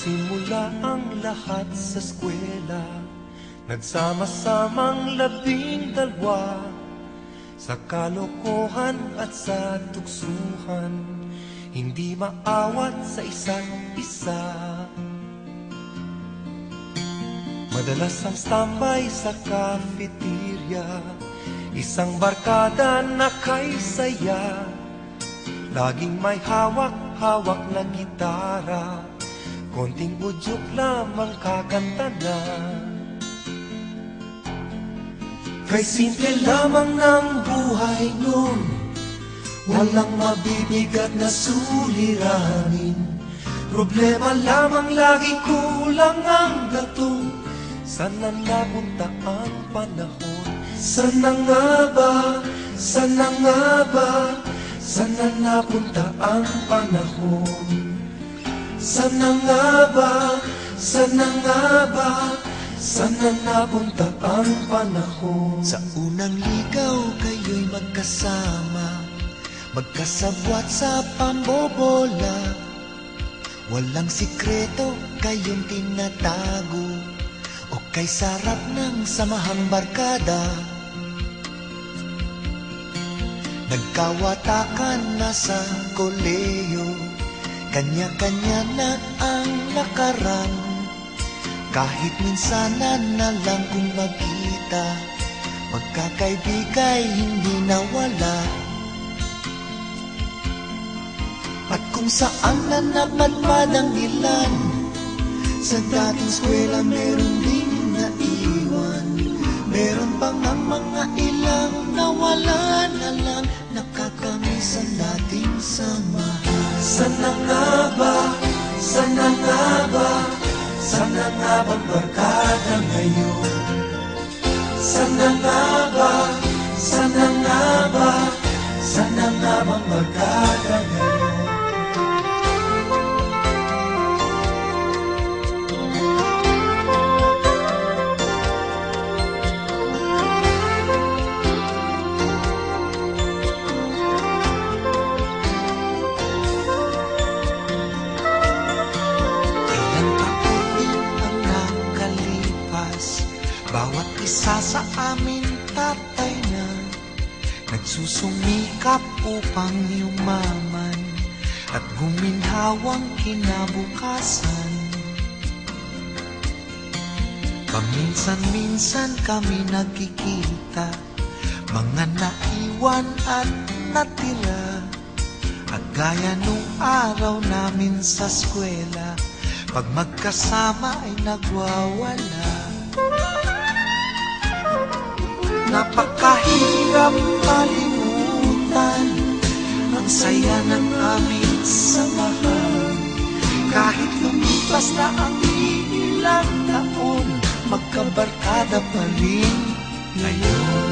Nagsimula ang lahat sa eskwela, nagsama-samang 12 sa kalokohan at sa tuksuhan, hindi maawat sa isa't isa. Madalas ang standby sa cafeteria, isang barkada na kay saya, laging may hawak-hawak na gitara, konting udyok lamang kakanta na. Kay simple lamang ng buhay nun, walang mabibigat na suliranin, problema lamang lagi kulang ang gatong. Sana napunta ang panahon, sana nga ba, sana nga ba, sana napunta ang panahon. Sana nga ba, sana nga ba, sana napunta ang panahon. Sa unang ligaw kayo'y magkasama, magkasabwat sa pambobola, walang sikreto kayong tinatago, o kay sarap ng samahang barkada. Nagkawatakan na sa koleyo, kanya-kanya na ang nakarang, kahit minsanan na lang kung magkita, magkakaibigay hindi nawala. At kung saan na napadpad ang ilan, sa dating eskwela meron ding naiwan, meron pang ang mga ilang nawala na lang, nakakamiss ang dating samahan. Sana nga ba, sana nga ba, sana nga bang barkada ngayon? Sana nga ba, sana nga ba, sana nga bang barkada ngayon? Bawat isa sa amin tatay na nagsusumikap upang yumaman at guminhawang kinabukasan. Paminsan-minsan kami nagkikita, mga naiwan at natira, at gaya nung araw namin sa eskwela, pag magkasama ay nagwawala. Napakahirap kalimutan ang saya ng aming samahan, kahit lumipas na ang ilang taon, magkabarkada pa rin ngayon.